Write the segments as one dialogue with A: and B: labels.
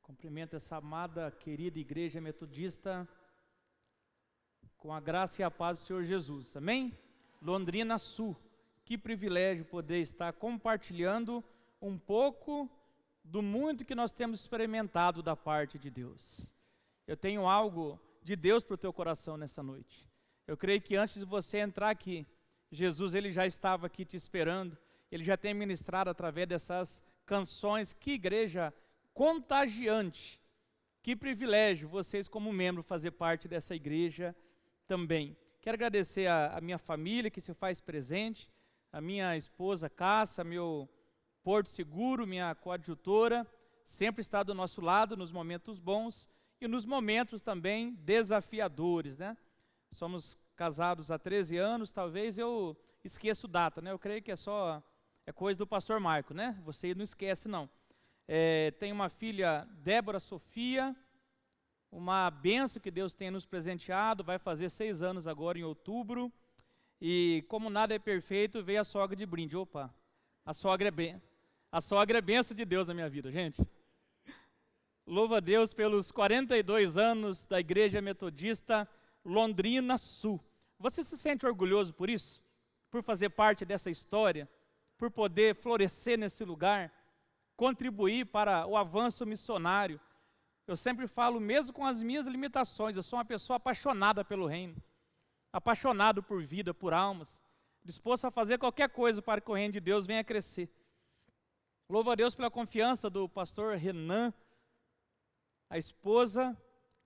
A: Cumprimento essa amada, querida igreja metodista com a graça e a paz do Senhor Jesus, amém? Londrina Sul, que privilégio poder estar compartilhando um pouco do muito que nós temos experimentado da parte de Deus. Eu tenho algo de Deus para o teu coração nessa noite. Eu creio que antes de você entrar aqui, Jesus ele já estava aqui te esperando, ele já tem ministrado através dessas canções. Que igreja contagiante, que privilégio vocês como membro fazer parte dessa igreja também. Quero agradecer a minha família que se faz presente, a minha esposa Cássia, meu porto seguro, minha coadjutora, sempre está do nosso lado nos momentos bons e nos momentos também desafiadores, né? Somos casados há 13 anos, talvez eu esqueço data, né? Eu creio que é coisa do pastor Marco, né? Você não esquece não. Tenho uma filha, Débora Sofia, uma bênção que Deus tem nos presenteado, vai fazer 6 anos agora em outubro, e como nada é perfeito, veio a sogra de brinde. Opa, a sogra é bênção de Deus na minha vida, gente. Louva a Deus pelos 42 anos da Igreja Metodista Londrina Sul. Você se sente orgulhoso por isso? Por fazer parte dessa história? Por poder florescer nesse lugar? Contribuir para o avanço missionário? Eu sempre falo, mesmo com as minhas limitações, eu sou uma pessoa apaixonada pelo reino, apaixonado por vida, por almas, disposto a fazer qualquer coisa para que o reino de Deus venha crescer. Louvo a Deus pela confiança do pastor Renan, a esposa.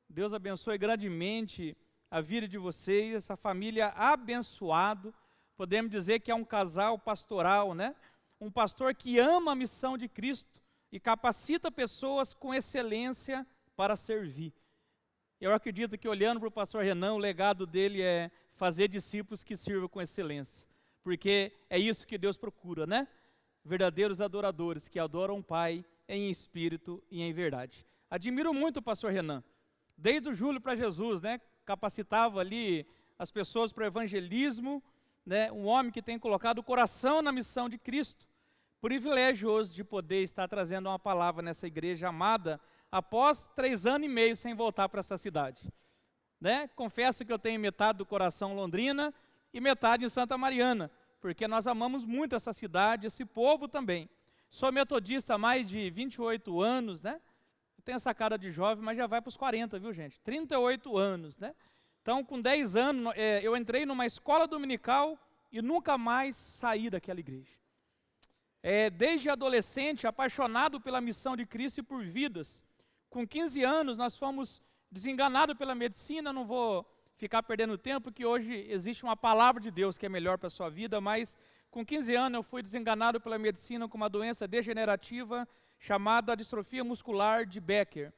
A: Deus abençoe grandemente a vida de vocês, essa família abençoada. Podemos dizer que é um casal pastoral, né? Um pastor que ama a missão de Cristo e capacita pessoas com excelência para servir. Eu acredito que, olhando para o pastor Renan, o legado dele é fazer discípulos que sirvam com excelência, porque é isso que Deus procura, né? Verdadeiros adoradores que adoram o Pai em espírito e em verdade. Admiro muito o pastor Renan, desde o Júlio para Jesus, né? Capacitava ali as pessoas para o evangelismo, né? Um homem que tem colocado o coração na missão de Cristo. Privilegioso de poder estar trazendo uma palavra nessa igreja amada, após 3 anos e meio sem voltar para essa cidade, né? Confesso que eu tenho metade do coração Londrina e metade em Santa Mariana, porque nós amamos muito essa cidade, esse povo também. Sou metodista há mais de 28 anos, né? Eu tenho essa cara de jovem, mas já vai para os 40, viu, gente? 38 anos, né? Então, com 10 anos, eu entrei numa escola dominical e nunca mais saí daquela igreja. Desde adolescente, apaixonado pela missão de Cristo e por vidas. Com 15 anos, nós fomos desenganados pela medicina. Não vou ficar perdendo tempo, porque hoje existe uma palavra de Deus que é melhor para a sua vida, mas com 15 anos eu fui desenganado pela medicina com uma doença degenerativa chamada distrofia muscular de Becker,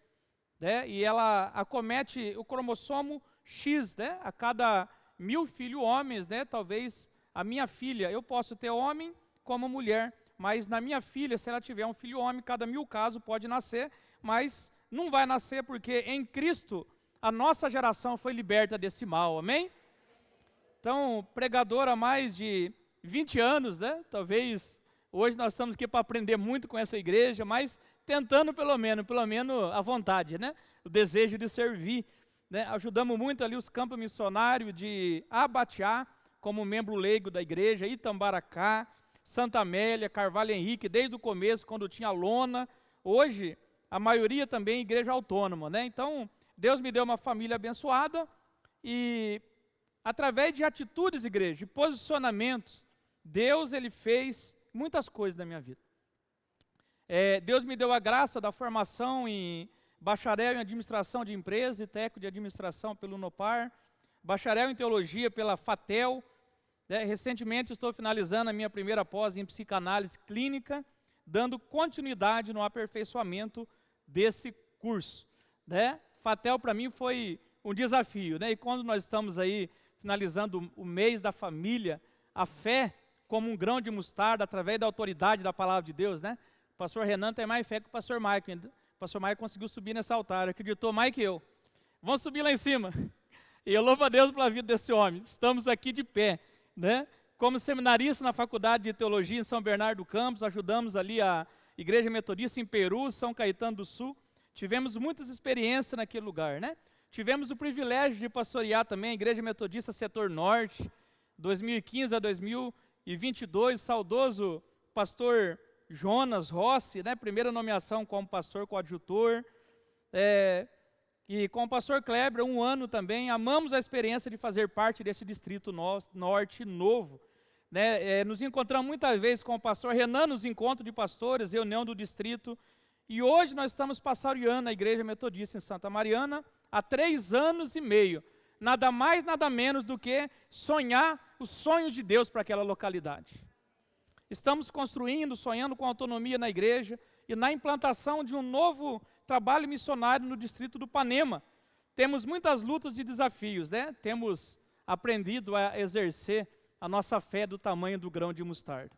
A: né? E ela acomete o cromossomo X, né? A cada 1000 filhos homens, né? Talvez a minha filha, eu posso ter homem como mulher, mas na minha filha, se ela tiver um filho homem, cada 1000 casos pode nascer, mas não vai nascer porque em Cristo a nossa geração foi liberta desse mal, amém? Então, pregador há mais de 20 anos, né? Talvez hoje nós estamos aqui para aprender muito com essa igreja, mas tentando pelo menos a vontade, né? O desejo de servir, né? Ajudamos muito ali os campos missionários de Abatiá, como membro leigo da igreja, Itambaracá, Santa Amélia, Carvalho Henrique, desde o começo, quando tinha lona. Hoje, a maioria também é igreja autônoma, né? Então, Deus me deu uma família abençoada e, através de atitudes, igreja, de posicionamentos, Deus, ele fez muitas coisas na minha vida. Deus me deu a graça da formação em bacharel em administração de empresas e técnico de administração pelo Unopar, bacharel em teologia pela FATEL. Recentemente estou finalizando a minha primeira pós em psicanálise clínica, dando continuidade no aperfeiçoamento desse curso, né? FATEL para mim foi um desafio, né? E quando nós estamos aí finalizando o mês da família, a fé como um grão de mostarda através da autoridade da palavra de Deus, né? O pastor Renan tem mais fé que o pastor Mike. O pastor Mike conseguiu subir nesse altar, acreditou mais que eu. Vamos subir lá em cima. E eu louvo a Deus pela vida desse homem. Estamos aqui de pé, né? Como seminarista na Faculdade de Teologia em São Bernardo do Campos, ajudamos ali a Igreja Metodista em Peru, São Caetano do Sul. Tivemos muitas experiências naquele lugar, né? Tivemos o privilégio de pastorear também a Igreja Metodista Setor Norte, 2015 a 2022, saudoso pastor Jonas Rossi, né? Primeira nomeação como pastor coadjutor, e com o pastor Kleber, 1 ano também. Amamos a experiência de fazer parte desse distrito norte novo, né? Nos encontramos muitas vezes com o pastor Renan nos encontros de pastores, reunião do distrito, e hoje nós estamos pastoreando a Igreja Metodista em Santa Mariana há 3 anos e meio. Nada mais, nada menos do que sonhar os sonhos de Deus para aquela localidade. Estamos construindo, sonhando com autonomia na igreja e na implantação de um novo trabalho missionário no distrito do Panema. Temos muitas lutas e desafios, né? Temos aprendido a exercer a nossa fé do tamanho do grão de mostarda.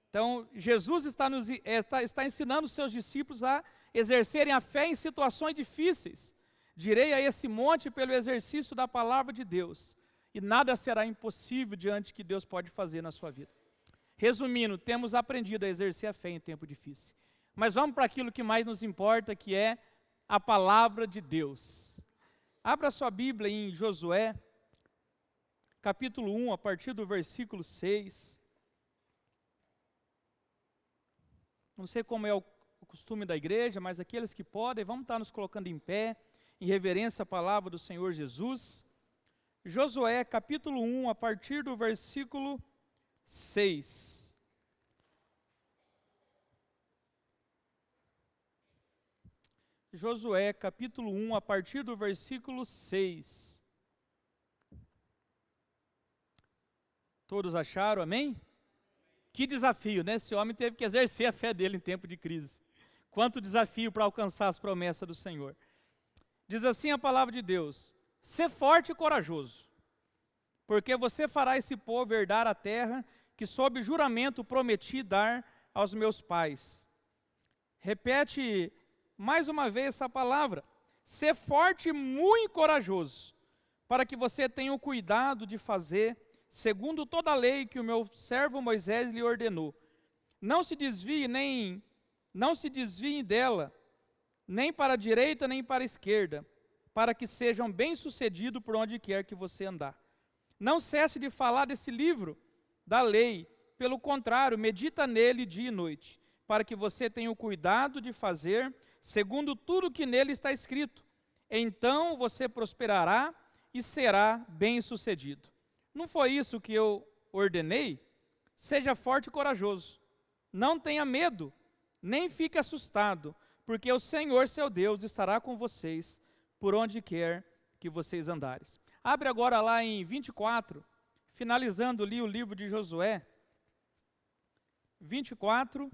A: Então, Jesus está ensinando os seus discípulos a exercerem a fé em situações difíceis. Direi a esse monte pelo exercício da palavra de Deus, e nada será impossível diante do que Deus pode fazer na sua vida. Resumindo, temos aprendido a exercer a fé em tempo difícil. Mas vamos para aquilo que mais nos importa, que é a palavra de Deus. Abra sua Bíblia em Josué, capítulo 1, a partir do versículo 6. Não sei como é o costume da igreja, mas aqueles que podem, vamos estar nos colocando em pé, em reverência à palavra do Senhor Jesus. Josué, capítulo 1, a partir do versículo 6. Josué, capítulo 1, a partir do versículo 6. Todos acharam, amém? Que desafio, né? Esse homem teve que exercer a fé dele em tempo de crise. Quanto desafio para alcançar as promessas do Senhor. Diz assim a palavra de Deus: sê forte e corajoso, porque você fará esse povo herdar a terra que sob juramento prometi dar aos meus pais. Repete mais uma vez essa palavra: sê forte e muito corajoso, para que você tenha o cuidado de fazer segundo toda a lei que o meu servo Moisés lhe ordenou. Não se desvie dela, nem para a direita, nem para a esquerda, para que sejam bem-sucedidos por onde quer que você andar. Não cesse de falar desse livro da lei, pelo contrário, medita nele dia e noite, para que você tenha o cuidado de fazer segundo tudo que nele está escrito. Então você prosperará e será bem-sucedido. Não foi isso que eu ordenei? Seja forte e corajoso. Não tenha medo, nem fique assustado, porque o Senhor, seu Deus, estará com vocês por onde quer que vocês andarem. Abre agora lá em 24, finalizando ali o livro de Josué. 24,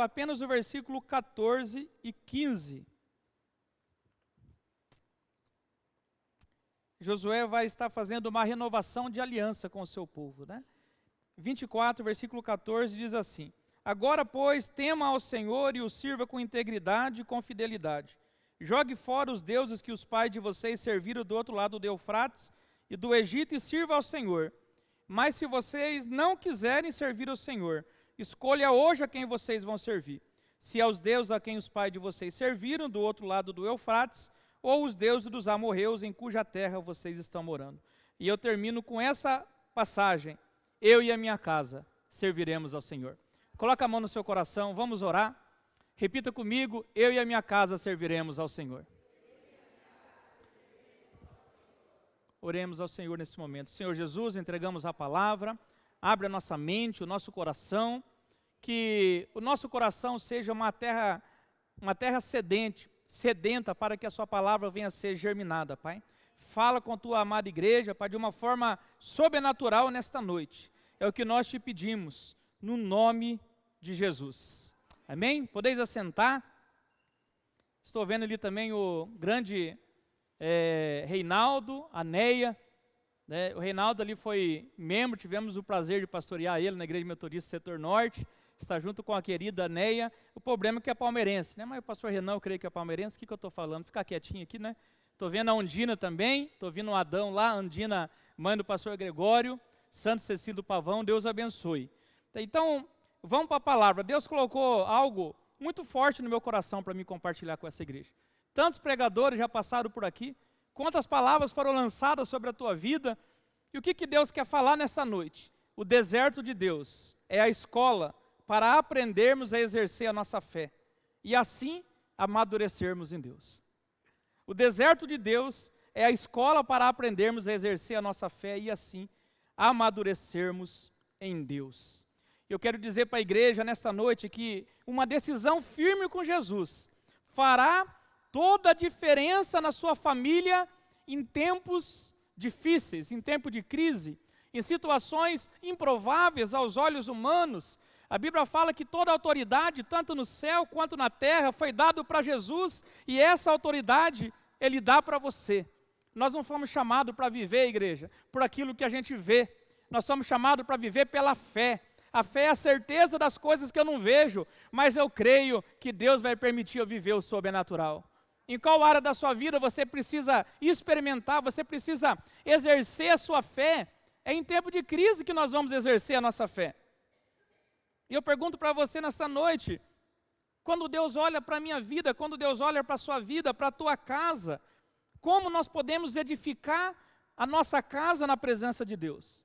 A: apenas o versículo 14 e 15. Josué vai estar fazendo uma renovação de aliança com o seu povo, né? 24, versículo 14, diz assim: agora, pois, tema ao Senhor e o sirva com integridade e com fidelidade. Jogue fora os deuses que os pais de vocês serviram do outro lado do Eufrates e do Egito e sirva ao Senhor. Mas se vocês não quiserem servir ao Senhor, escolha hoje a quem vocês vão servir. Se aos deuses a quem os pais de vocês serviram do outro lado do Eufrates, ou os deuses dos amorreus em cuja terra vocês estão morando. E eu termino com essa passagem: eu e a minha casa serviremos ao Senhor. Coloca a mão no seu coração, vamos orar. Repita comigo: eu e a minha casa serviremos ao Senhor. Oremos ao Senhor nesse momento. Senhor Jesus, entregamos a palavra, abre a nossa mente, o nosso coração, que o nosso coração seja uma terra sedenta para que a sua palavra venha a ser germinada, Pai. Fala com a tua amada igreja, Pai, de uma forma sobrenatural nesta noite. É o que nós te pedimos, no nome de Jesus. Amém? Podeis assentar. Estou vendo ali também o grande Reinaldo, a Neia, né? O Reinaldo ali foi membro, tivemos o prazer de pastorear ele na Igreja Metodista Setor Norte. Está junto com a querida Neia. O problema é que é palmeirense, né? Mas o pastor Renan, eu creio que é palmeirense. O que eu estou falando? Ficar quietinho aqui, né? Estou vendo a Undina também. Estou vendo o Adão lá. Undina, mãe do pastor Gregório. Santo Cecílio do Pavão. Deus abençoe. Então, vamos para a palavra. Deus colocou algo muito forte no meu coração para me compartilhar com essa igreja. Tantos pregadores já passaram por aqui, quantas palavras foram lançadas sobre a tua vida, e o que Deus quer falar nessa noite? O deserto de Deus é a escola para aprendermos a exercer a nossa fé, e assim amadurecermos em Deus. O deserto de Deus é a escola para aprendermos a exercer a nossa fé, e assim amadurecermos em Deus. Eu quero dizer para a igreja nesta noite que uma decisão firme com Jesus fará toda a diferença na sua família em tempos difíceis, em tempo de crise, em situações improváveis aos olhos humanos. A Bíblia fala que toda a autoridade, tanto no céu quanto na terra, foi dado para Jesus, e essa autoridade Ele dá para você. Nós não fomos chamados para viver, igreja, por aquilo que a gente vê. Nós somos chamados para viver pela fé. A fé é a certeza das coisas que eu não vejo, mas eu creio que Deus vai permitir eu viver o sobrenatural. Em qual área da sua vida você precisa experimentar, você precisa exercer a sua fé? É em tempo de crise que nós vamos exercer a nossa fé. E eu pergunto para você nessa noite, quando Deus olha para a minha vida, quando Deus olha para a sua vida, para a tua casa, como nós podemos edificar a nossa casa na presença de Deus?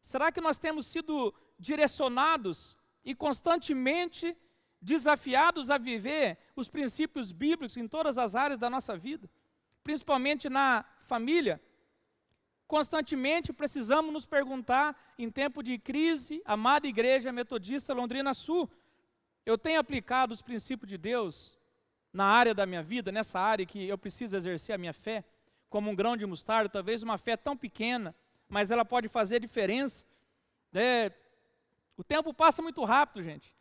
A: Será que nós temos sido direcionados e constantemente desafiados a viver os princípios bíblicos em todas as áreas da nossa vida? Principalmente na família. Constantemente precisamos nos perguntar, em tempo de crise, amada Igreja Metodista Londrina Sul, eu tenho aplicado os princípios de Deus na área da minha vida, nessa área que eu preciso exercer a minha fé, como um grão de mostarda, talvez uma fé tão pequena, mas ela pode fazer diferença. O tempo passa muito rápido, gente.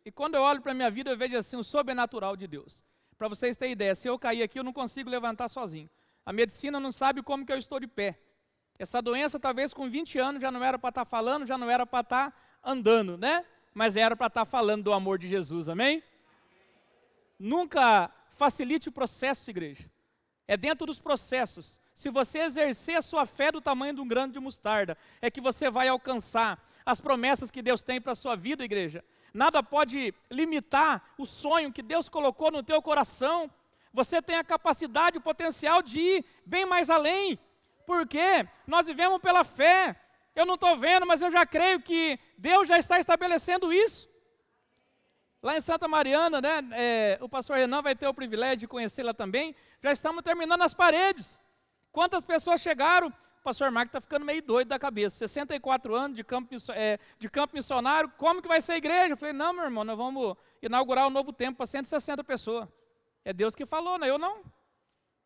A: E quando eu olho para a minha vida, eu vejo assim o sobrenatural de Deus. Para vocês terem ideia, se eu cair aqui, eu não consigo levantar sozinho. A medicina não sabe como que eu estou de pé. Essa doença, talvez com 20 anos, já não era para estar falando, já não era para estar andando, né? Mas era para estar falando do amor de Jesus, amém? Nunca facilite o processo, igreja. É dentro dos processos. Se você exercer a sua fé do tamanho de um grão de mostarda, é que você vai alcançar as promessas que Deus tem para a sua vida, igreja. Nada pode limitar o sonho que Deus colocou no teu coração. Você tem a capacidade, o potencial de ir bem mais além. Porque nós vivemos pela fé. Eu não estou vendo, mas eu já creio que Deus já está estabelecendo isso. Lá em Santa Mariana, né, o pastor Renan vai ter o privilégio de conhecê-la também. Já estamos terminando as paredes. Quantas pessoas chegaram? O pastor Marco está ficando meio doido da cabeça. 64 anos de campo missionário, como que vai ser a igreja? Eu falei, não, meu irmão, nós vamos inaugurar um novo templo para 160 pessoas. É Deus que falou, né? Eu não.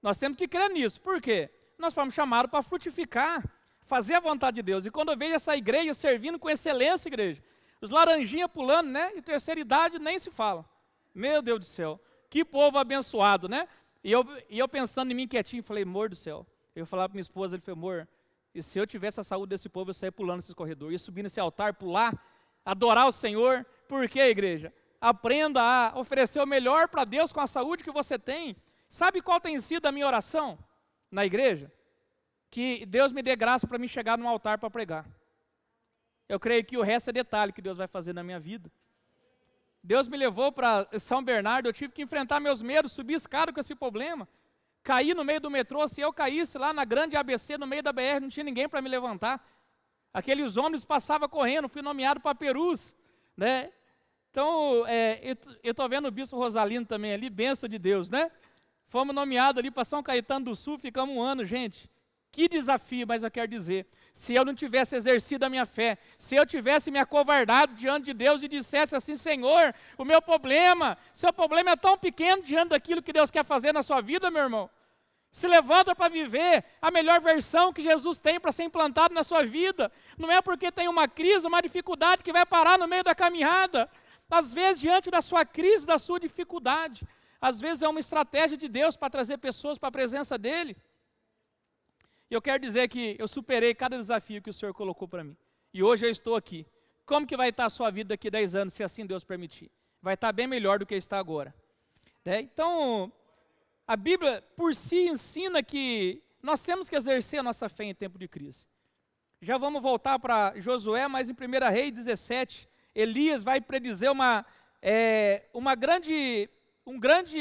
A: Nós temos que crer nisso. Por quê? Nós fomos chamados para frutificar, fazer a vontade de Deus. E quando eu vejo essa igreja servindo com excelência, igreja, os laranjinhas pulando, né? E terceira idade nem se fala. Meu Deus do céu, que povo abençoado, né? E eu pensando em mim quietinho, falei, amor do céu. Eu falava para minha esposa, ele falou, amor, e se eu tivesse a saúde desse povo, eu saía pulando nesses corredores, ia subir nesse altar, pular, adorar o Senhor. Por quê, igreja? Aprenda a oferecer o melhor para Deus com a saúde que você tem. Sabe qual tem sido a minha oração na igreja? Que Deus me dê graça para mim chegar num altar para pregar. Eu creio que o resto é detalhe que Deus vai fazer na minha vida. Deus me levou para São Bernardo, eu tive que enfrentar meus medos, subir escada com esse problema. Caí no meio do metrô, se eu caísse lá na grande ABC, no meio da BR, não tinha ninguém para me levantar. Aqueles ônibus passavam correndo, fui nomeado para Perus, né? Então, eu estou vendo o bispo Rosalino também ali, bênção de Deus, né? Fomos nomeados ali para São Caetano do Sul, ficamos um ano, gente. Que desafio, mas eu quero dizer, se eu não tivesse exercido a minha fé, se eu tivesse me acovardado diante de Deus e dissesse assim, Senhor, o meu problema, seu problema é tão pequeno diante daquilo que Deus quer fazer na sua vida, meu irmão. Se levanta para viver a melhor versão que Jesus tem para ser implantado na sua vida. Não é porque tem uma crise, uma dificuldade que vai parar no meio da caminhada. Às vezes, diante da sua crise, da sua dificuldade, às vezes é uma estratégia de Deus para trazer pessoas para a presença dEle. E eu quero dizer que eu superei cada desafio que o Senhor colocou para mim. E hoje eu estou aqui. Como que vai estar a sua vida daqui a 10 anos, se assim Deus permitir? Vai estar bem melhor do que está agora. Então, a Bíblia por si ensina que nós temos que exercer a nossa fé em tempo de crise. Já vamos voltar para Josué, mas em 1 Reis 17, Elias vai predizer uma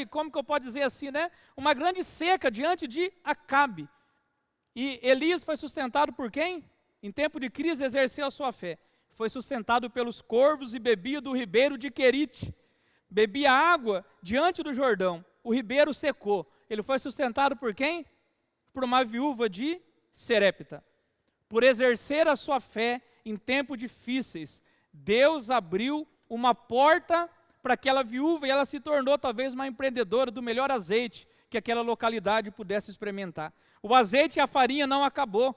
A: como que eu posso dizer assim, né? Uma grande seca diante de Acabe. E Elias foi sustentado por quem? Em tempo de crise exerceu a sua fé. Foi sustentado pelos corvos e bebia do ribeiro de Querite. Bebia água diante do Jordão. O ribeiro secou. Ele foi sustentado por quem? Por uma viúva de Serepta. Por exercer a sua fé em tempos difíceis, Deus abriu uma porta para aquela viúva e ela se tornou talvez uma empreendedora do melhor azeite que aquela localidade pudesse experimentar. O azeite e a farinha não acabou.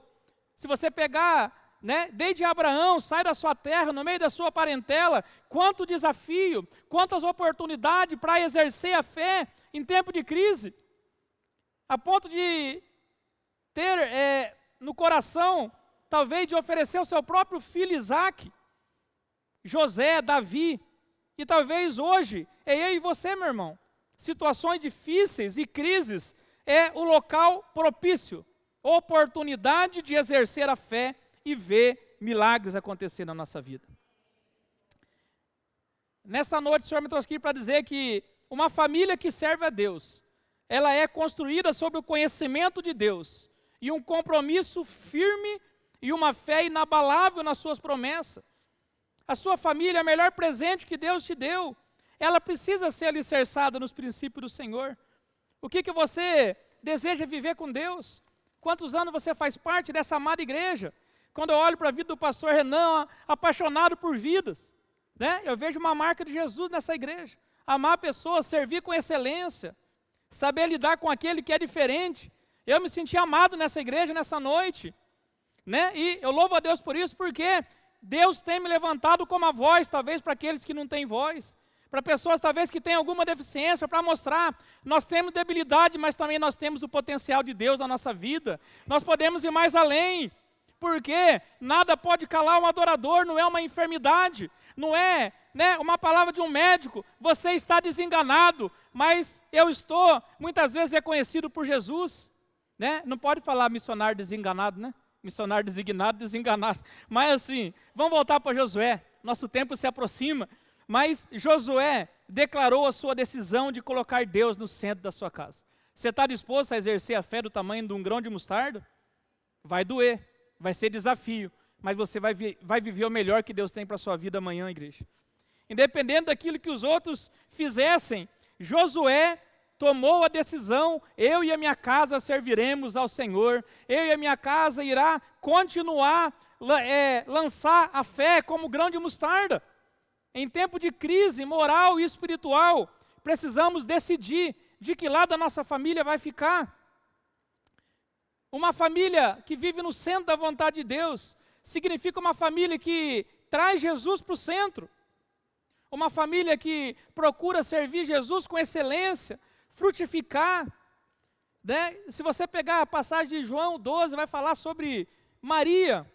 A: Se você pegar, né, desde Abraão, sai da sua terra, no meio da sua parentela, quanto desafio, quantas oportunidades para exercer a fé em tempo de crise, a ponto de ter no coração, talvez de oferecer o seu próprio filho Isaque, José, Davi, e talvez hoje, é eu e você, meu irmão, situações difíceis e crises, é o local propício, oportunidade de exercer a fé e ver milagres acontecer na nossa vida. Nesta noite, o Senhor me trouxe aqui para dizer que uma família que serve a Deus, ela é construída sobre o conhecimento de Deus, e um compromisso firme e uma fé inabalável nas suas promessas. A sua família é o melhor presente que Deus te deu. Ela precisa ser alicerçada nos princípios do Senhor. O que você deseja viver com Deus? Quantos anos você faz parte dessa amada igreja? Quando eu olho para a vida do pastor Renan, apaixonado por vidas, né? Eu vejo uma marca de Jesus nessa igreja. Amar pessoas, servir com excelência, saber lidar com aquele que é diferente. Eu me senti amado nessa igreja, nessa noite, né? E eu louvo a Deus por isso, porque Deus tem me levantado como a voz, talvez para aqueles que não têm voz, para pessoas talvez que têm alguma deficiência, para mostrar, nós temos debilidade, mas também nós temos o potencial de Deus na nossa vida, nós podemos ir mais além, porque nada pode calar um adorador, não é uma enfermidade, não é, né, uma palavra de um médico, você está desenganado, mas eu estou muitas vezes reconhecido por Jesus, né? Não pode falar missionário desenganado, né? Missionário designado, desenganado. Mas assim, vamos voltar para Josué. Nosso tempo se aproxima. Mas Josué declarou a sua decisão de colocar Deus no centro da sua casa. Você está disposto a exercer a fé do tamanho de um grão de mostarda? Vai doer, vai ser desafio, mas você vai viver o melhor que Deus tem para a sua vida amanhã, igreja. Independente daquilo que os outros fizessem, Josué tomou a decisão, eu e a minha casa serviremos ao Senhor, eu e a minha casa irá continuar, lançar a fé como grão de mostarda. Em tempo de crise moral e espiritual, precisamos decidir de que lado a nossa família vai ficar. Uma família que vive no centro da vontade de Deus, significa uma família que traz Jesus para o centro, uma família que procura servir Jesus com excelência, frutificar, né? Se você pegar a passagem de João 12, vai falar sobre Maria,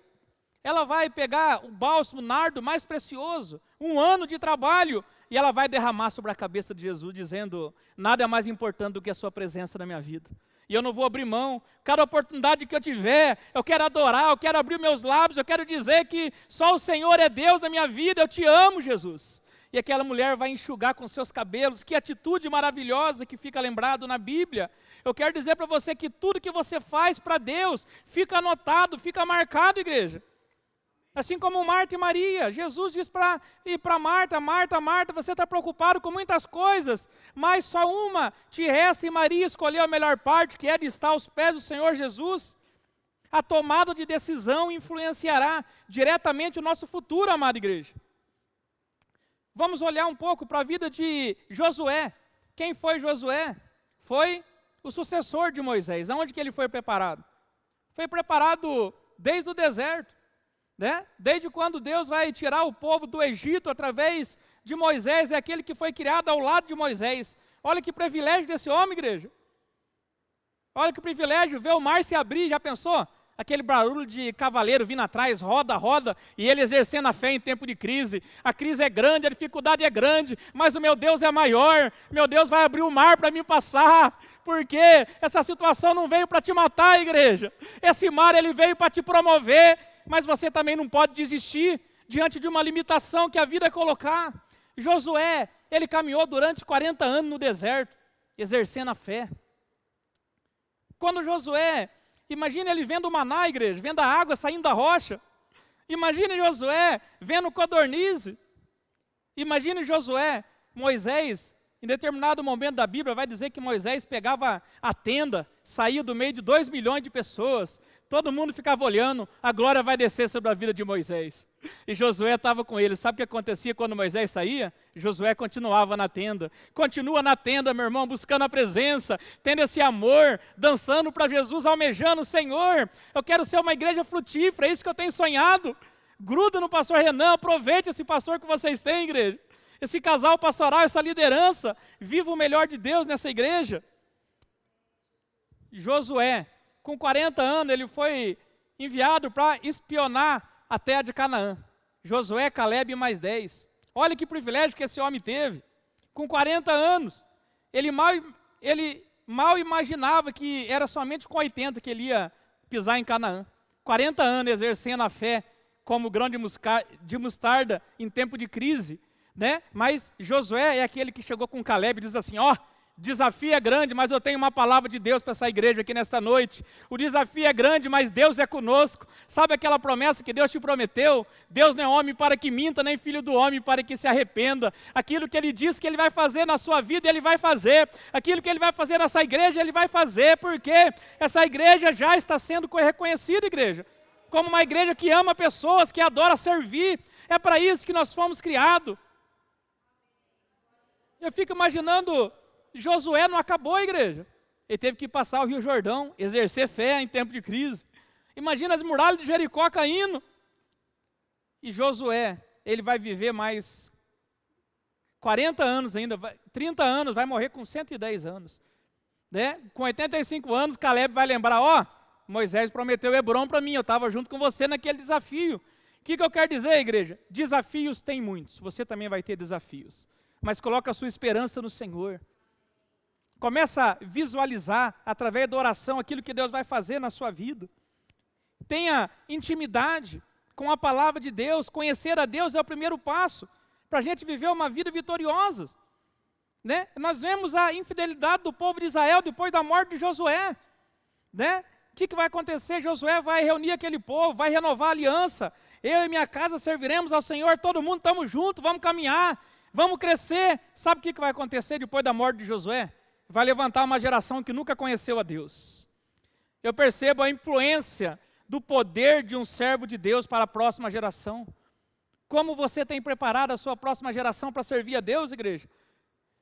A: ela vai pegar o bálsamo, o nardo mais precioso, 1 ano de trabalho, e ela vai derramar sobre a cabeça de Jesus, dizendo, nada é mais importante do que a sua presença na minha vida, e eu não vou abrir mão, cada oportunidade que eu tiver, eu quero adorar, eu quero abrir meus lábios, eu quero dizer que só o Senhor é Deus na minha vida, eu te amo, Jesus. E aquela mulher vai enxugar com seus cabelos, que atitude maravilhosa que fica lembrado na Bíblia. Eu quero dizer para você que tudo que você faz para Deus, fica anotado, fica marcado, igreja. Assim como Marta e Maria, Jesus diz para Marta, Marta, você está preocupado com muitas coisas, mas só uma te resta, e Maria escolheu a melhor parte, que é de estar aos pés do Senhor Jesus. A tomada de decisão influenciará diretamente o nosso futuro, amada igreja. Vamos olhar um pouco para a vida de Josué. Quem foi Josué? Foi o sucessor de Moisés. Aonde que ele foi preparado? Foi preparado desde o deserto, né? Desde quando Deus vai tirar o povo do Egito através de Moisés, é aquele que foi criado ao lado de Moisés. Olha que privilégio desse homem, igreja. Olha que privilégio ver o mar se abrir, já pensou? Aquele barulho de cavaleiro vindo atrás, roda, roda, e ele exercendo a fé em tempo de crise. A crise é grande, a dificuldade é grande, mas o meu Deus é maior. Meu Deus vai abrir o mar para mim passar, porque essa situação não veio para te matar, igreja. Esse mar, ele veio para te promover, mas você também não pode desistir diante de uma limitação que a vida colocar. Josué, ele caminhou durante 40 anos no deserto, exercendo a fé. Quando Josué, imagina ele vendo o maná, igreja, vendo a água saindo da rocha. Imagine Josué vendo codorniz. Imagine Josué, Moisés, em determinado momento da Bíblia, vai dizer que Moisés pegava a tenda, saía do meio de 2 milhões de pessoas, todo mundo ficava olhando, a glória vai descer sobre a vida de Moisés. E Josué estava com ele. Sabe o que acontecia quando Moisés saía? Josué continuava na tenda. Continua na tenda, meu irmão, buscando a presença, tendo esse amor, dançando para Jesus, almejando: Senhor, eu quero ser uma igreja frutífera, é isso que eu tenho sonhado. Gruda no pastor Renan, aproveite esse pastor que vocês têm, igreja. Esse casal pastoral, essa liderança, viva o melhor de Deus nessa igreja. Josué, com 40 anos, ele foi enviado para espionar a terra de Canaã. Josué, Calebe e mais 10. Olha que privilégio que esse homem teve. Com 40 anos, ele mal imaginava que era somente com 80 que ele ia pisar em Canaã. 40 anos exercendo a fé como grão de mostarda em tempo de crise. Né? Mas Josué é aquele que chegou com Calebe e diz assim: ó, desafio é grande, mas eu tenho uma palavra de Deus para essa igreja aqui nesta noite. O desafio é grande, mas Deus é conosco. Sabe aquela promessa que Deus te prometeu? Deus não é homem para que minta, nem filho do homem para que se arrependa. Aquilo que Ele disse que Ele vai fazer na sua vida, Ele vai fazer. Aquilo que Ele vai fazer nessa igreja, Ele vai fazer, porque essa igreja já está sendo reconhecida, igreja, como uma igreja que ama pessoas, que adora servir. É para isso que nós fomos criados. Eu fico imaginando, Josué não acabou a igreja. Ele teve que passar o Rio Jordão, exercer fé em tempo de crise. Imagina as muralhas de Jericó caindo. E Josué, ele vai viver mais 40 anos ainda, 30 anos, vai morrer com 110 anos. Né? Com 85 anos, Calebe vai lembrar: ó, Moisés prometeu Hebrom para mim, eu estava junto com você naquele desafio. O que eu quero dizer, igreja? Desafios tem muitos, você também vai ter desafios. Mas coloca a sua esperança no Senhor. Começa a visualizar, através da oração, aquilo que Deus vai fazer na sua vida. Tenha intimidade com a palavra de Deus. Conhecer a Deus é o primeiro passo para a gente viver uma vida vitoriosa. Né? Nós vemos a infidelidade do povo de Israel depois da morte de Josué. Né? O que vai acontecer? Josué vai reunir aquele povo, vai renovar a aliança. Eu e minha casa serviremos ao Senhor, todo mundo estamos juntos, vamos caminhar. Vamos crescer. Sabe o que vai acontecer depois da morte de Josué? Vai levantar uma geração que nunca conheceu a Deus. Eu percebo a influência do poder de um servo de Deus para a próxima geração. Como você tem preparado a sua próxima geração para servir a Deus, igreja?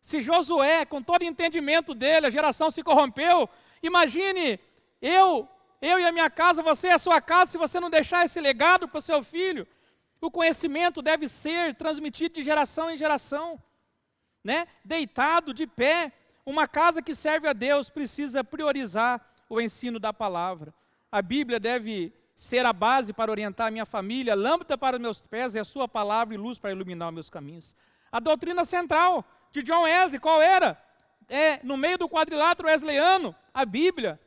A: Se Josué, com todo o entendimento dele, a geração se corrompeu, imagine eu e a minha casa, você e a sua casa, se você não deixar esse legado para o seu filho. O conhecimento deve ser transmitido de geração em geração, né? Deitado, de pé. Uma casa que serve a Deus precisa priorizar o ensino da palavra. A Bíblia deve ser a base para orientar a minha família, lâmpada para os meus pés e a sua palavra e luz para iluminar os meus caminhos. A doutrina central de John Wesley, qual era? No meio do quadrilátero wesleyano, a Bíblia.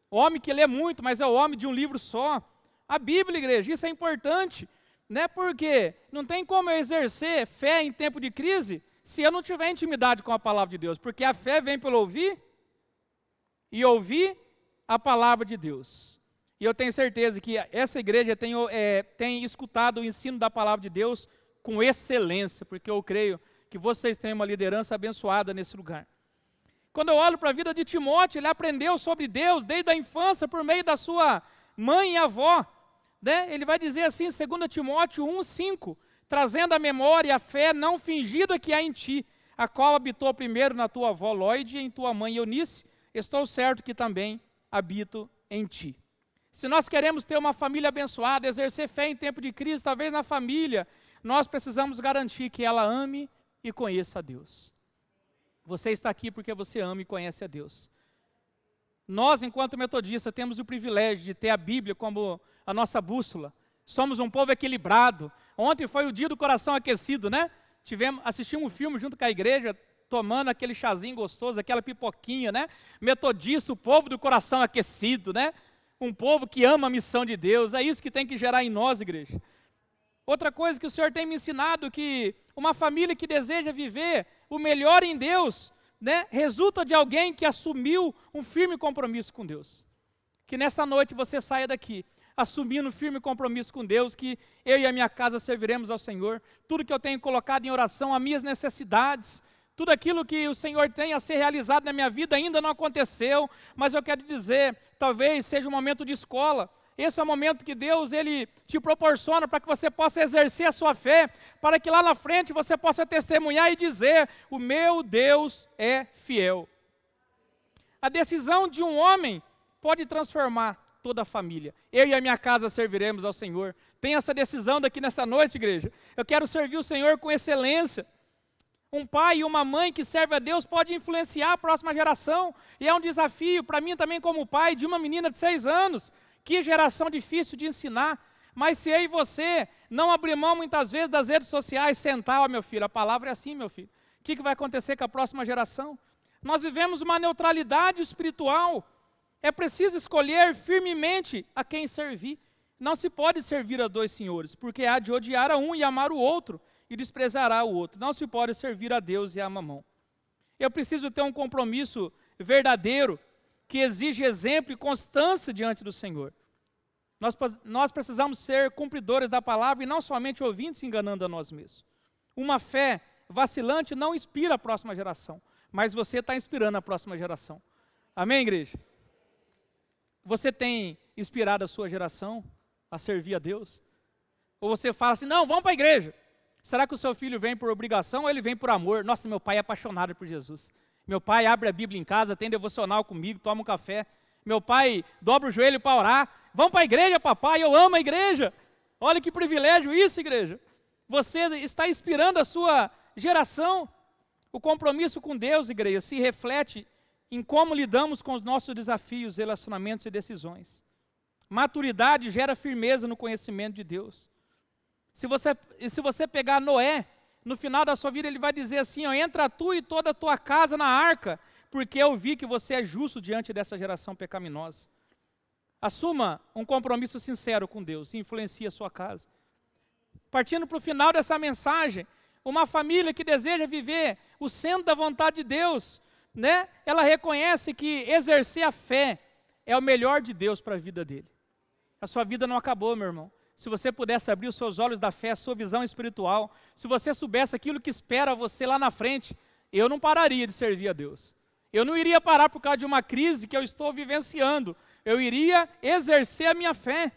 A: O homem que lê muito, mas é o homem de um livro só. A Bíblia, igreja, isso é importante. Né? Porque não tem como eu exercer fé em tempo de crise se eu não tiver intimidade com a palavra de Deus. Porque a fé vem pelo ouvir e ouvir a palavra de Deus. E eu tenho certeza que essa igreja tem escutado o ensino da palavra de Deus com excelência, porque eu creio que vocês têm uma liderança abençoada nesse lugar. Quando eu olho para a vida de Timóteo, ele aprendeu sobre Deus desde a infância por meio da sua mãe e avó. Né? Ele vai dizer assim, 2 Timóteo 1:5, trazendo à memória a fé não fingida que há em ti, a qual habitou primeiro na tua avó Lóide e em tua mãe Eunice, estou certo que também habito em ti. Se nós queremos ter uma família abençoada, exercer fé em tempo de crise, talvez na família, nós precisamos garantir que ela ame e conheça a Deus. Você está aqui porque você ama e conhece a Deus. Nós, enquanto metodistas, temos o privilégio de ter a Bíblia como a nossa bússola. Somos um povo equilibrado. Ontem foi o dia do coração aquecido, né? Assistimos um filme junto com a igreja, tomando aquele chazinho gostoso, aquela pipoquinha, né? Metodista, o povo do coração aquecido, né? Um povo que ama a missão de Deus. É isso que tem que gerar em nós, igreja. Outra coisa que o Senhor tem me ensinado, que uma família que deseja viver o melhor em Deus, né, resulta de alguém que assumiu um firme compromisso com Deus. Que nessa noite você saia daqui assumindo um firme compromisso com Deus, que eu e a minha casa serviremos ao Senhor. Tudo que eu tenho colocado em oração, as minhas necessidades, tudo aquilo que o Senhor tem a ser realizado na minha vida ainda não aconteceu, mas eu quero dizer, talvez seja um momento de escola. Esse é o momento que Deus ele te proporciona para que você possa exercer a sua fé, para que lá na frente você possa testemunhar e dizer: o meu Deus é fiel. A decisão de um homem pode transformar toda a família. Eu e a minha casa serviremos ao Senhor. Tem essa decisão daqui nessa noite, igreja. Eu quero servir o Senhor com excelência. Um pai e uma mãe que serve a Deus pode influenciar a próxima geração. E é um desafio para mim também como pai de uma menina de 6 anos. Que geração difícil de ensinar. Mas se eu e você não abrir mão muitas vezes das redes sociais, sentar, ó meu filho, a palavra é assim, meu filho. O que vai acontecer com a próxima geração? Nós vivemos uma neutralidade espiritual. É preciso escolher firmemente a quem servir. Não se pode servir a 2 senhores, porque há de odiar a um e amar o outro, e desprezará o outro. Não se pode servir a Deus e a Mamão. Eu preciso ter um compromisso verdadeiro, que exige exemplo e constância diante do Senhor. Nós precisamos ser cumpridores da palavra e não somente ouvintes enganando a nós mesmos. Uma fé vacilante não inspira a próxima geração, mas você está inspirando a próxima geração. Amém, igreja? Você tem inspirado a sua geração a servir a Deus? Ou você fala assim: não, vamos para a igreja. Será que o seu filho vem por obrigação ou ele vem por amor? Nossa, meu pai é apaixonado por Jesus. Meu pai abre a Bíblia em casa, tem devocional comigo, toma um café. Meu pai dobra o joelho para orar. Vamos para a igreja, papai, eu amo a igreja. Olha que privilégio isso, igreja. Você está inspirando a sua geração. O compromisso com Deus, igreja, se reflete em como lidamos com os nossos desafios, relacionamentos e decisões. Maturidade gera firmeza no conhecimento de Deus. Se você pegar Noé, no final da sua vida ele vai dizer assim: ó, entra tu e toda a tua casa na arca, porque eu vi que você é justo diante dessa geração pecaminosa. Assuma um compromisso sincero com Deus e influencie a sua casa. Partindo para o final dessa mensagem, uma família que deseja viver o centro da vontade de Deus, né? Ela reconhece que exercer a fé é o melhor de Deus para a vida dele. A sua vida não acabou, meu irmão. Se você pudesse abrir os seus olhos da fé, a sua visão espiritual, se você soubesse aquilo que espera você lá na frente, eu não pararia de servir a Deus. Eu não iria parar por causa de uma crise que eu estou vivenciando. Eu iria exercer a minha fé,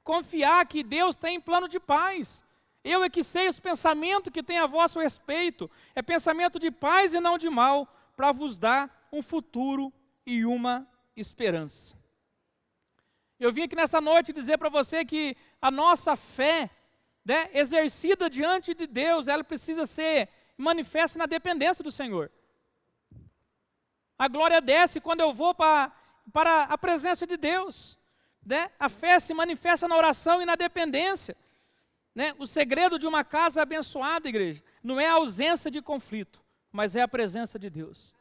A: confiar que Deus tem plano de paz. Eu é que sei os pensamentos que tem a vosso respeito. É pensamento de paz e não de mal, para vos dar um futuro e uma esperança. Eu vim aqui nessa noite dizer para você que a nossa fé, né, exercida diante de Deus, ela precisa ser manifesta na dependência do Senhor. A glória desce quando eu vou para a presença de Deus, né? A fé se manifesta na oração e na dependência, né? O segredo de uma casa abençoada, igreja, não é a ausência de conflito, mas é a presença de Deus.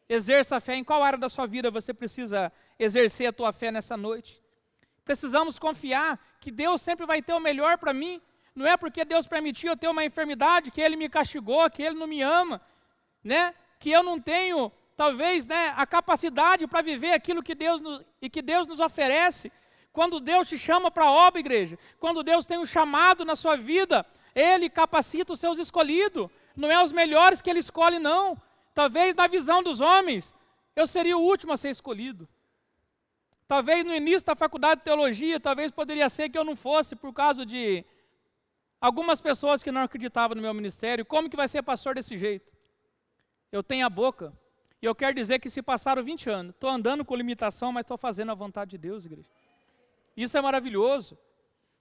A: Exerça a fé. Em qual área da sua vida você precisa exercer a tua fé nessa noite? Precisamos confiar que Deus sempre vai ter o melhor para mim. Não é porque Deus permitiu eu ter uma enfermidade, que Ele me castigou, que Ele não me ama, né? Que eu não tenho, talvez, né, a capacidade para viver aquilo que Deus nos oferece. Quando Deus te chama para a obra, igreja, quando Deus tem um chamado na sua vida, Ele capacita os seus escolhidos. Não é os melhores que Ele escolhe, não. Talvez na visão dos homens, eu seria o último a ser escolhido. Talvez no início da faculdade de teologia, talvez poderia ser que eu não fosse por causa de algumas pessoas que não acreditavam no meu ministério. Como que vai ser pastor desse jeito? Eu tenho a boca, e eu quero dizer que se passaram 20 anos, estou andando com limitação, mas estou fazendo a vontade de Deus, igreja. Isso é maravilhoso,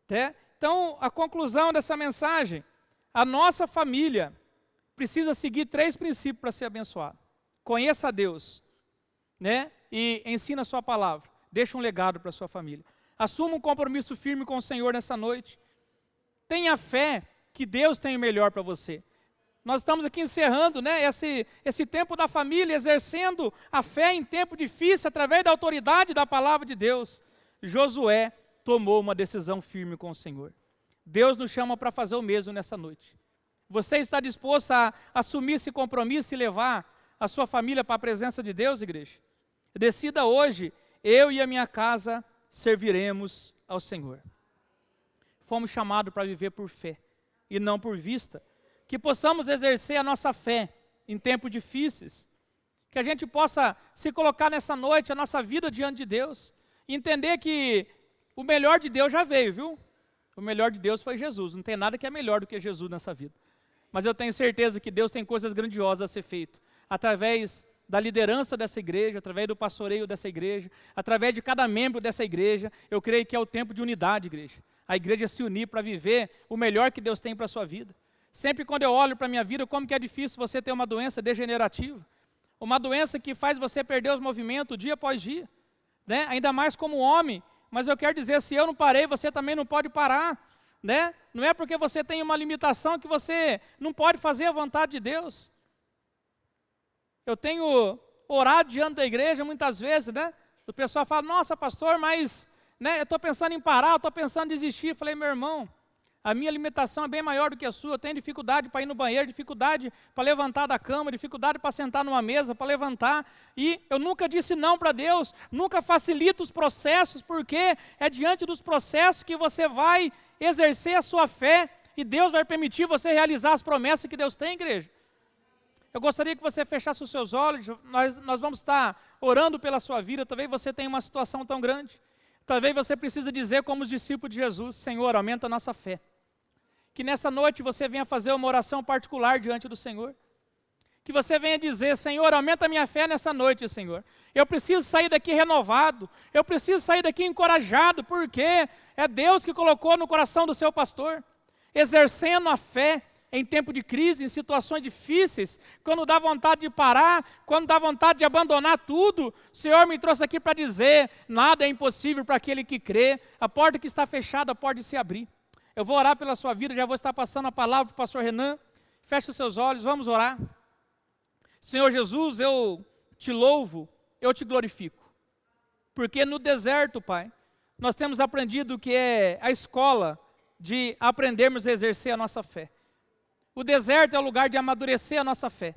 A: né? Então, a conclusão dessa mensagem, a nossa família precisa seguir 3 princípios para ser abençoado. Conheça a Deus, né? E ensina a sua palavra. Deixa um legado para a sua família. Assuma um compromisso firme com o Senhor nessa noite. Tenha fé que Deus tem o melhor para você. Nós estamos aqui encerrando, né, esse tempo da família, exercendo a fé em tempo difícil, através da autoridade da palavra de Deus. Josué tomou uma decisão firme com o Senhor. Deus nos chama para fazer o mesmo nessa noite. Você está disposto a assumir esse compromisso e levar a sua família para a presença de Deus, igreja? Decida hoje, eu e a minha casa serviremos ao Senhor. Fomos chamados para viver por fé e não por vista. Que possamos exercer a nossa fé em tempos difíceis. Que a gente possa se colocar nessa noite, a nossa vida diante de Deus. E entender que o melhor de Deus já veio, viu? O melhor de Deus foi Jesus. Não tem nada que é melhor do que Jesus nessa vida. Mas eu tenho certeza que Deus tem coisas grandiosas a ser feito. Através da liderança dessa igreja, através do pastoreio dessa igreja, através de cada membro dessa igreja, eu creio que é o tempo de unidade, igreja. A igreja se unir para viver o melhor que Deus tem para a sua vida. Sempre quando eu olho para a minha vida, como que é difícil você ter uma doença degenerativa. Uma doença que faz você perder os movimentos dia após dia. Né? Ainda mais como homem. Mas eu quero dizer, se eu não parei, você também não pode parar. Né? Não é porque você tem uma limitação que você não pode fazer a vontade de Deus. Eu tenho orado diante da igreja muitas vezes, né? O pessoal fala, nossa pastor, mas né, eu estou pensando em parar, eu estou pensando em desistir. Eu falei, meu irmão, a minha limitação é bem maior do que a sua. Eu tenho dificuldade para ir no banheiro, dificuldade para levantar da cama, dificuldade para sentar numa mesa, para levantar. E eu nunca disse não para Deus, nunca facilito os processos, porque é diante dos processos que você vai exercer a sua fé e Deus vai permitir você realizar as promessas que Deus tem, igreja. Eu gostaria que você fechasse os seus olhos, nós vamos estar orando pela sua vida. Talvez você tenha uma situação tão grande. Talvez você precise dizer como os discípulos de Jesus, Senhor, aumenta a nossa fé. Que nessa noite você venha fazer uma oração particular diante do Senhor. Que você venha dizer, Senhor, aumenta a minha fé nessa noite, Senhor. Eu preciso sair daqui renovado, eu preciso sair daqui encorajado, porque é Deus que colocou no coração do seu pastor, exercendo a fé em tempo de crise, em situações difíceis, quando dá vontade de parar, quando dá vontade de abandonar tudo. O Senhor me trouxe aqui para dizer, nada é impossível para aquele que crê, a porta que está fechada pode se abrir. Eu vou orar pela sua vida, já vou estar passando a palavra para o pastor Renan. Feche os seus olhos, vamos orar. Senhor Jesus, eu te louvo, eu te glorifico. Porque no deserto, Pai, nós temos aprendido que é a escola de aprendermos a exercer a nossa fé. O deserto é o lugar de amadurecer a nossa fé.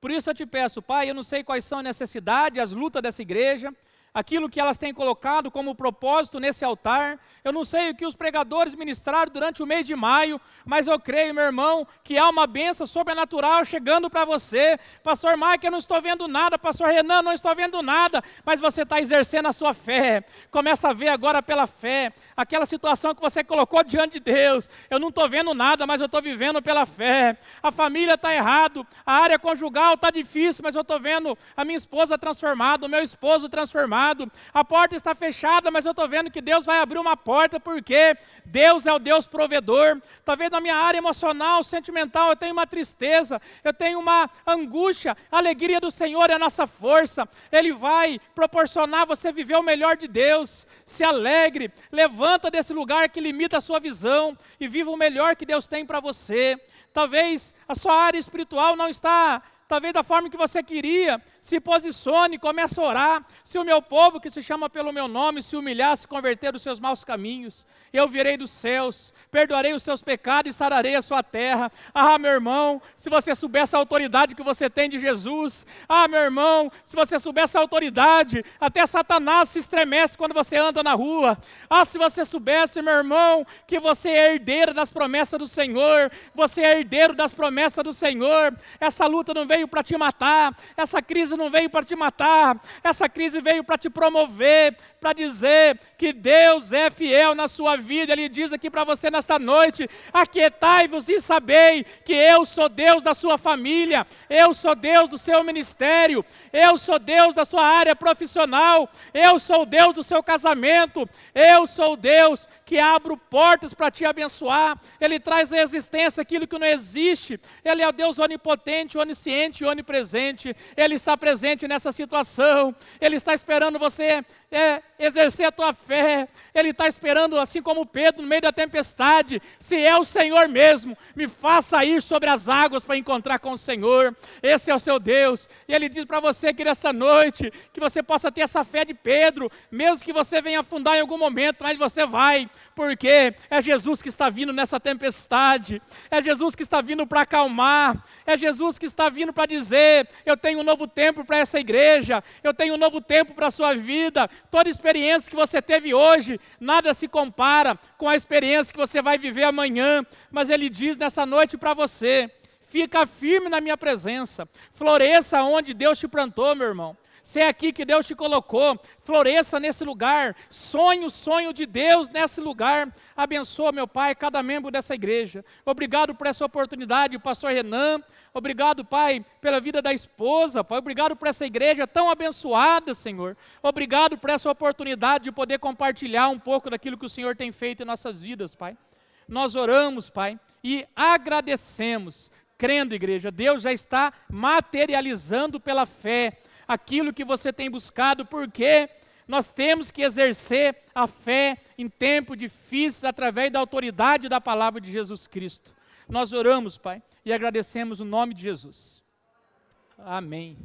A: Por isso eu te peço, Pai, eu não sei quais são as necessidades, as lutas dessa igreja, aquilo que elas têm colocado como propósito nesse altar. Eu não sei o que os pregadores ministraram durante o mês de maio, mas eu creio, meu irmão, que há uma bênção sobrenatural chegando para você. Pastor Mike, eu não estou vendo nada. Pastor Renan, não estou vendo nada. Mas você está exercendo a sua fé. Começa a ver agora pela fé. Aquela situação que você colocou diante de Deus. Eu não estou vendo nada, mas eu estou vivendo pela fé. A família está errado. A área conjugal está difícil, mas eu estou vendo a minha esposa transformada, o meu esposo transformado. A porta está fechada, mas eu estou vendo que Deus vai abrir uma porta, porque Deus é o Deus provedor. Talvez na minha área emocional, sentimental, eu tenho uma tristeza, eu tenho uma angústia. A alegria do Senhor é a nossa força. Ele vai proporcionar você viver o melhor de Deus. Se alegre, levanta desse lugar que limita a sua visão e viva o melhor que Deus tem para você. Talvez a sua área espiritual não está talvez da forma que você queria. Se posicione, comece a orar. Se o meu povo, que se chama pelo meu nome, se humilhar, se converter dos seus maus caminhos, eu virei dos céus, perdoarei os seus pecados e sararei a sua terra. Ah, meu irmão, se você soubesse a autoridade que você tem de Jesus. Ah, meu irmão, se você soubesse a autoridade, até Satanás se estremece quando você anda na rua. Ah, se você soubesse, meu irmão, que você é herdeiro das promessas do Senhor, você é herdeiro das promessas do Senhor. Essa luta não veio para te matar, essa crise não veio para te matar, essa crise veio para te promover, para dizer que Deus é fiel na sua vida. Ele diz aqui para você nesta noite: aquietai-vos e sabei que eu sou Deus da sua família, eu sou Deus do seu ministério, eu sou Deus da sua área profissional, eu sou Deus do seu casamento, eu sou Deus que abro portas para te abençoar. Ele traz à existência aquilo que não existe. Ele é o Deus onipotente, onisciente e onipresente. Ele está presente nessa situação. Ele está esperando você exercer a tua fé. Ele está esperando, assim como Pedro, no meio da tempestade. Se é o Senhor mesmo, me faça ir sobre as águas para encontrar com o Senhor. Esse é o seu Deus. E Ele diz para você que nessa noite, que você possa ter essa fé de Pedro, mesmo que você venha afundar em algum momento, mas você vai, porque é Jesus que está vindo nessa tempestade, é Jesus que está vindo para acalmar, é Jesus que está vindo para dizer: eu tenho um novo tempo para essa igreja, eu tenho um novo tempo para a sua vida. Toda experiência que você teve hoje, nada se compara com a experiência que você vai viver amanhã, mas Ele diz nessa noite para você: fica firme na minha presença, floresça onde Deus te plantou, meu irmão. Se é aqui que Deus te colocou, floresça nesse lugar, sonhe o sonho de Deus nesse lugar. Abençoa, meu Pai, cada membro dessa igreja. Obrigado por essa oportunidade, o pastor Renan. Obrigado, Pai, pela vida da esposa, Pai. Obrigado por essa igreja tão abençoada, Senhor. Obrigado por essa oportunidade de poder compartilhar um pouco daquilo que o Senhor tem feito em nossas vidas, Pai. Nós oramos, Pai, e agradecemos, crendo, igreja, Deus já está materializando pela fé aquilo que você tem buscado, porque nós temos que exercer a fé em tempos difíceis através da autoridade da palavra de Jesus Cristo. Nós oramos, Pai, e agradecemos o nome de Jesus. Amém.